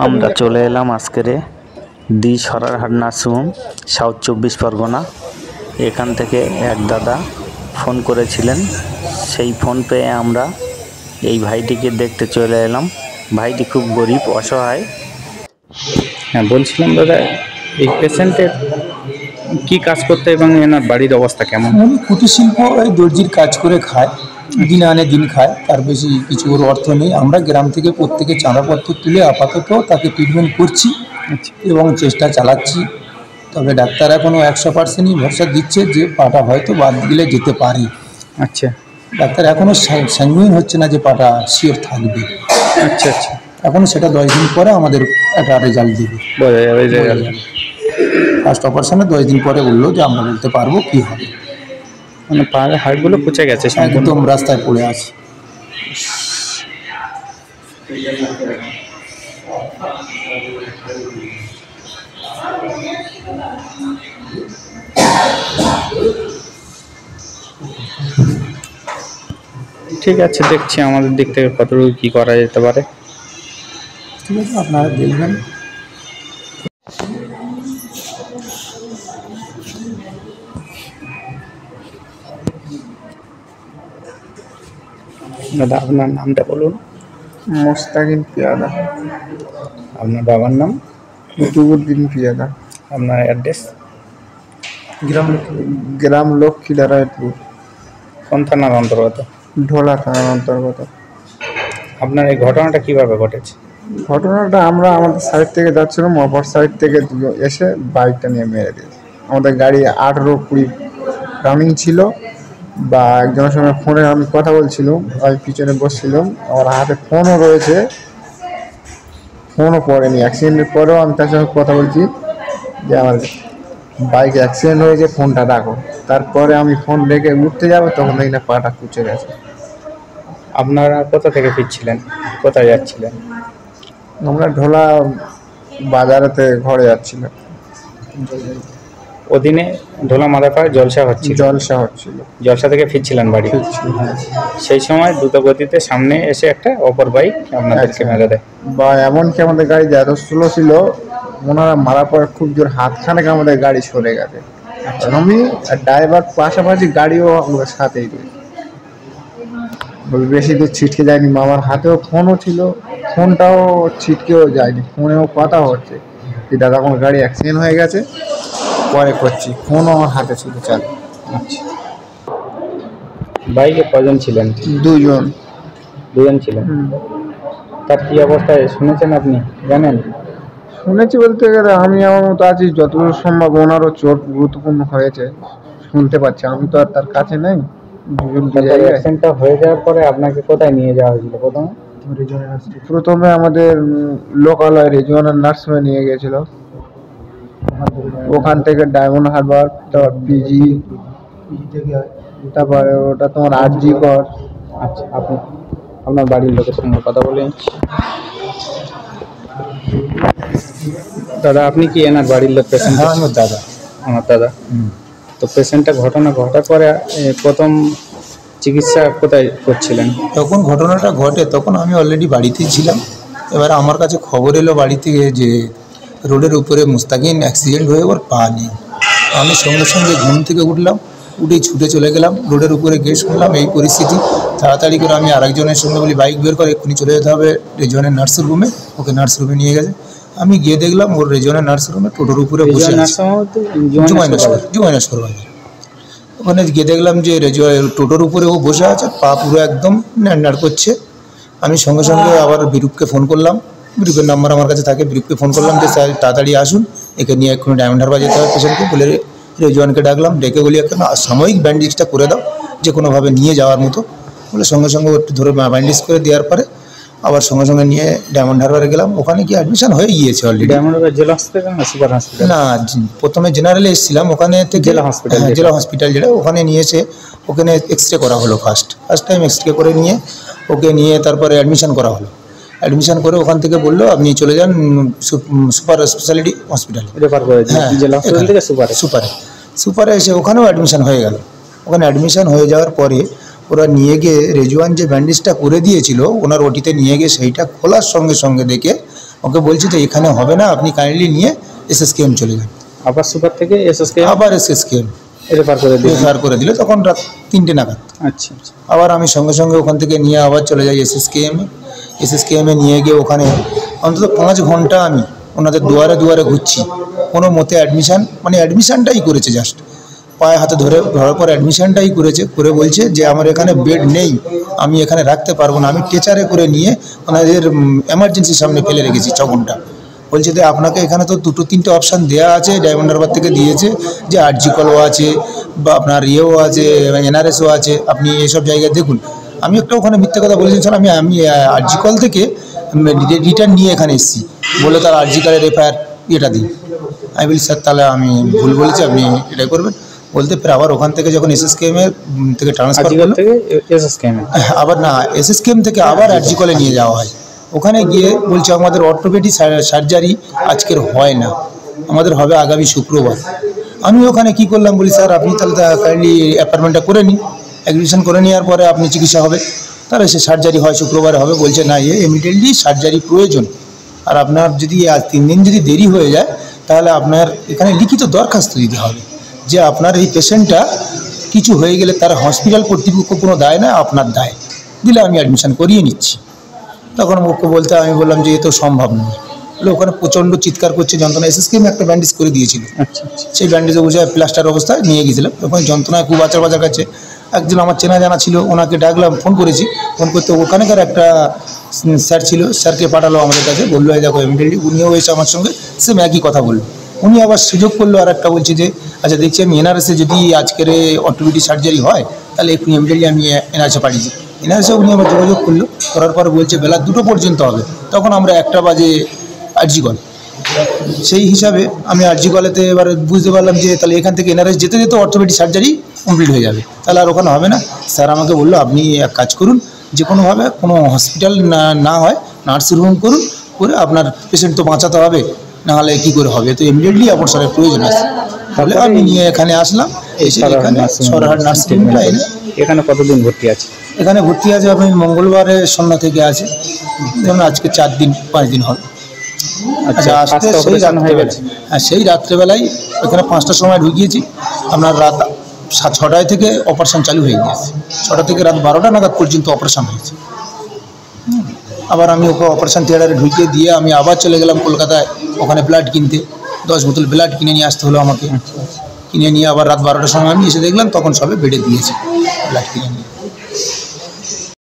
আমরা চলে এলাম আজকেরে দি সরারহাট নার্সিংহোম, সাউথ 24 পরগনা। এখান থেকে এক দাদা ফোন করেছিলেন, সেই ফোন পেয়ে আমরা এই ভাইটিকে দেখতে চলে এলাম। ভাইটি খুব গরিব, অসহায়। হ্যাঁ, বলছিলাম দাদা, এই পেশেন্টের কি কাজ করতে এবং এনার বাড়ির অবস্থা কেমন? উনি কুটির শিল্প, এই দর্জির কাজ করে খায়, দিন আনে দিন খায়, তার বেশি কিছু ওর অর্থ নেই। আমরা গ্রাম থেকে প্রত্যেকে চাঁদাপত্র তুলে আপাতত তাকে ট্রিটমেন্ট করছি এবং চেষ্টা চালাচ্ছি। তবে ডাক্তার এখনও 100%ই ভরসা দিচ্ছে যে পাটা হয়তো বাদ দিলে যেতে পারে। আচ্ছা, ডাক্তার এখনও স্যাঙ্গুইন হচ্ছে না যে পাটা শিওর থাকবে। আচ্ছা আচ্ছা, এখনও সেটা 10 দিন পরে আমাদের একটা রেজাল্ট দেবে, বোঝা যাবে। ফার্স্ট অপারেশনে 10 দিন পরে বললো যে আমরা বলতে পারবো কী হবে। মানে পায়ের হাড়গুলো কুচে গেছে, একদম রাস্তায় পড়ে আছে। ঠিক আছে, দেখছি আমাদের দিক থেকে কতটুকু কি করা যেতে পারে। ঠিক আছে, আপনারা দেখবেন। দাদা, আপনার নামটা বলুন। মোস্তাকিম পিয়াদা। আপনার বাবার নাম? কুতুবুদ্দিন পিয়াদা। আপনার অ্যাড্রেস? গ্রাম লক্ষ্মীনারায়ণপুর, কোন থানার অন্তর্গত? ঢোলা থানার অন্তর্গত। আপনার এই ঘটনাটা কিভাবে ঘটেছে? ঘটনাটা আমরা আমাদের সাইড থেকে যাচ্ছিলাম, অপর সাইড থেকে এসে বাইকটা নিয়ে মেরে দিয়েছে। আমাদের গাড়ি 18-20 রানিং ছিল, বা একজনের সঙ্গে ফোনে আমি কথা বলছিলাম, আমি পিছনে বসছিলাম, আমার হাতে ফোনও রয়েছে, ফোনও পড়েনি। অ্যাক্সিডেন্টের পরেও আমি তার সঙ্গে কথা বলছি যে আমার বাইক অ্যাক্সিডেন্ট হয়েছে, ফোনটা রাখো। তারপরে আমি ফোন রেখে উঠতে যাবো, তখন দেখি না পাটা কুচে গেছে। আপনারা কোথা থেকে ফিরছিলেন, কোথায় যাচ্ছিলেন? আমরা ঢোলা বাজারেতে ঘরে যাচ্ছিলাম। ওদিনে ঢোলা মাদারপাড়ায় জলসা হচ্ছিল? জলসা থেকে ফিরছিলেন বাড়ি? সেই সময় দ্রুত গতিতে সামনে এসে একটা অপর বাইক আপনাদেরকে মেরে দেয়? বা এমনকি আমাদের গাড়ি যে এত স্লো ছিল, ওনারা মারার পর খুব জোর হাতখানেক আমাদের গাড়ি সরে গেছে। আমি ড্রাইভার পাশাপাশি গাড়িও আমাদের সাথেই রয়েছে, বেশি দূর ছিটকে যায়নি। মামার হাতেও ফোনও ছিল, ফোনটাও ছিটকেও যায়নি, ফোনেও কথা হচ্ছে যে দাদা কোনো গাড়ি অ্যাক্সিডেন্ট হয়ে গেছে, পরে করছি। ফোনও আমার হাতে ছিল চালু। আচ্ছা, বাইকে কজন ছিলেন? দুজন ছিলেন। তার কি অবস্থায় শুনেছেন আপনি, জানেন? শুনেছি বলতে গেলে আমি আমার মতো আছি, যতদূর সম্ভব ওনারও চোট গুরুত্বপূর্ণ হয়েছে শুনতে পাচ্ছি। আমি তো আর তার কাছে নেই। অ্যাক্সিডেন্টটা হয়ে যাওয়ার পরে আপনাকে কোথায় নিয়ে যাওয়া হয়েছিল? প্রথমে আমাদের লোকালয় রিজিওনাল নার্সিংহোমে নিয়ে গেছিল, ওখান থেকে ডায়মন্ড হারবার, তারপর পিজি, তারপরে ওটা তোমার আরজি কর। আচ্ছা, আপনি আপনার বাড়ির লোকের সঙ্গে কথা বলে দাদা, আপনি কি এনার বাড়ির লোক? পেশেন্ট? হ্যাঁ, আমার দাদা। আমার দাদা। তো পেশেন্টটা ঘটনা ঘটার পরে প্রথম চিকিৎসা কোথায় করছিলেন? যখন ঘটনাটা ঘটে তখন আমি অলরেডি বাড়িতেই ছিলাম। এবার আমার কাছে খবর এলো বাড়ি থেকে যে রোডের উপরে মুস্তাকিন অ্যাক্সিডেন্ট হয়ে ওর পা নেই। আমি সঙ্গে সঙ্গে ঘুম থেকে উঠলাম, উঠেই ছুটে চলে গেলাম, রোডের উপরে গিয়ে শুনলাম এই পরিস্থিতি। তাড়াতাড়ি করে আমি আরেকজনের সঙ্গে বলি বাইক বের করে এক্ষুনি চলে যেতে হবে রেজিওনাল নার্সিং রুমে। ওকে নার্সিং রুমে নিয়ে গেছে। আমি গিয়ে দেখলাম ওর রেজিওনাল নার্সিং রুমে টোটোর উপরে বসে আছে, জুমাইনস্কর বাজার। ওখানে গিয়ে দেখলাম যে টোটোর উপরে ও বসে আছে, পা পুরো একদম ন্যাড় করছে। আমি সঙ্গে সঙ্গে আবার বিরূপকে ফোন করলাম, বিরূপের নাম্বার আমার কাছে থাকে। বিরূপকে ফোন করলাম যে স্যার তাড়াতাড়ি আসুন, একে নিয়ে এক্ষুনি ডায়মন্ড হারবার যেতে হবে পেশেন্টকে। বলে রেজওয়ানকে ডাকলাম, ডেকে বলি একটা সাময়িক ব্যান্ডেজটা করে দাও, যে কোনোভাবে নিয়ে যাওয়ার মতো। বলে সঙ্গে সঙ্গে একটু ধরে ব্যান্ডেজ করে দেওয়ার পরে আবার সঙ্গে সঙ্গে নিয়ে ডায়মন্ড হারবারে গেলাম। ওখানে গিয়ে অ্যাডমিশন হয়ে গিয়েছে অলরেডি। ডায়মন্ড হারবার জেলা হসপিটাল না সুপার হসপিটাল? না, প্রথমে জেনারেলে এসেছিলাম, ওখানে থেকে জেলা হসপিটাল। জেলা হসপিটাল যেটা, ওখানে নিয়েছে। ওখানে এক্স রে করা হলো ফার্স্ট টাইম এক্স রে করে নিয়ে ওকে নিয়ে তারপরে অ্যাডমিশন করা হলো। অ্যাডমিশন করে ওখান থেকে বললো আপনি চলে যান সুপার স্পেশালিটি হসপিটালে। হ্যাঁ, সুপারে এসে ওখানেও অ্যাডমিশন হয়ে গেল। ওখানে অ্যাডমিশন হয়ে যাওয়ার পরে ওরা নিয়ে গিয়ে রেজওয়ান যে ব্যান্ডেজটা করে দিয়েছিল ওনার ওটিতে নিয়ে গিয়ে সেইটা খোলার সঙ্গে সঙ্গে দেখে ওকে বলছি তো এখানে হবে না, আপনি কাইন্ডলি নিয়ে SSKM চলে যান। আবার সুপার থেকে SSKM আবার SSKM রেফার করে দিল। তখন রাত 3টে নাগাদ। আচ্ছা আচ্ছা। আবার আমি সঙ্গে সঙ্গে ওখান থেকে নিয়ে আবার চলে যাই SSKM-এ নিয়ে গিয়ে ওখানে অন্তত 5 ঘন্টা আমি ওনাদের দুয়ারে দুয়ারে ঘুরছি, কোনো মতে অ্যাডমিশানটাই করেছে, জাস্ট পায়ে হাতে ধরার পর অ্যাডমিশানটাই করে বলছে যে আমার এখানে বেড নেই, আমি এখানে রাখতে পারবো না। আমি টেচারে করে নিয়ে ওনাদের এমার্জেন্সির সামনে ফেলে রেখেছি 6 ঘন্টা। বলছে যে আপনাকে এখানে তো 2-3টে অপশান দেওয়া আছে, ডায়মন্ড হারবার থেকে দিয়েছে যে আরজি কলও আছে বা আপনার ইয়েও আছে, NRSও আছে, আপনি এসব জায়গায় দেখুন। আমি একটা ওখানে মিথ্যে কথা বলেছি, স্যার আমি আরজি কল থেকে রিটার্ন নিয়ে এখানে এসেছি বলে তার আরজি কলের FIR ইয়েটা দিন। আমি বলি স্যার তাহলে আমি ভুল বলেছি, আপনি এটাই করবেন। বলতে ফের আবার ওখান থেকে যখন SSKM-এর থেকে ট্রান্সফার করলো, আবার না SSKM থেকে আবার আরজি কলে নিয়ে যাওয়া হয়। ওখানে গিয়ে বলছে আমাদের অর্থোপেডিক সার্জারি আজকের হয় না, আমাদের হবে আগামী শুক্রবার। আমি ওখানে কি করলাম, বলি স্যার আপনি তাহলে কাইন্ডলি অ্যাপয়েন্টমেন্টটা করে নিন, অ্যাডমিশন করে নেওয়ার পরে আপনি চিকিৎসা হবে, তাহলে সে সার্জারি হয় শুক্রবারে হবে। বলছে না, ইমিডিয়েটলি সার্জারি প্রয়োজন, আর আপনার যদি আজ 3 দিন যদি দেরি হয়ে যায় তাহলে আপনার এখানে লিখিত দরখাস্ত দিতে হবে যে আপনার এই পেশেন্টটা কিছু হয়ে গেলে তার হসপিটাল কর্তৃপক্ষ কোনো দায় না, আপনার দায়, দিলে আমি অ্যাডমিশন করিয়ে নিচ্ছি। তখন ওকে বলতে আমি বললাম যে এ তো সম্ভব নয়। বলে ওখানে প্রচণ্ড চিৎকার করছে, যন্ত্রণা। SSKM একটা ব্যান্ডেজ করে দিয়েছিল, সেই ব্যান্ডেজে বুঝে প্লাস্টার অবস্থায় নিয়ে গেছিলাম। ওখানে যন্ত্রণায় খুব বাঁচার কাছে একজন আমার চেনা জানা ছিল, ওনাকে ডাকলাম, ফোন করেছি। ফোন করতে ওখানকার একটা স্যার ছিল, স্যারকে পাঠালো আমাদের কাছে, বললো এই দেখো ইমিডিয়েটলি। উনিও এসে আমার সঙ্গে সেম একই কথা বললো। উনি আবার সুযোগ করলো আর একটা, বলছে যে আচ্ছা দেখছি আমি NRS-এ যদি আজকের অর্থোপেডিক সার্জারি হয় তাহলে একটু ইমিডিয়েটলি আমি NRS-এ পাঠিয়েছি। NRS-এ উনি আবার যোগাযোগ করলো, করার পর বলছে বেলা 2টো পর্যন্ত হবে। তখন আমরা 1টা বাজে আরজি কল, সেই হিসাবে আমি আরজি কলেতে এবার বুঝতে পারলাম যে তাহলে এখান থেকে NRS যেতে যেতে অর্থোপেডিক সার্জারি কমপ্লিট হয়ে যাবে, তাহলে আর ওখানে হবে না। স্যার আমাকে বললো আপনি এক কাজ করুন, যে কোনোভাবে কোনো হসপিটাল না হয় নার্সিংহোম করুন, করে আপনার পেশেন্ট তো বাঁচাতে হবে, নাহলে কী করে হবে, তো ইমিডিয়েটলি অপারেশনের প্রয়োজন আছে। তাহলে আমি নিয়ে এখানে আসলাম, এসে এখানে সরহাট নার্সিংহোমটা এনে। এখানে কতদিন ভর্তি আছে? এখানে ভর্তি আছে আপনি মঙ্গলবারে সন্ধ্যা থেকে আছে, যেমন আজকে 4 দিন 5 দিন হবে। আচ্ছা আসতে সেই রাত্রেবেলায় এখানে 5টার সময় ঢুকিয়েছি, আপনার রাত 6টায় থেকে অপারেশন চালু হয়ে গিয়েছে। 6টা থেকে রাত 12টা নাগাদ পর্যন্ত অপারেশন হয়েছে। আবার আমি ওকে অপারেশন থিয়েটারে ঢুকিয়ে দিয়ে আমি আবার চলে গেলাম কলকাতায়, ওখানে ব্লাড কিনতে। 10 বোতল ব্লাড কিনে নিয়ে আসতে হলো আমাকে। কিনে নিয়ে আবার রাত 12টার সময় আমি এসে দেখলাম তখন সবে বেডে দিয়েছে ব্লাড কিনে নিয়ে।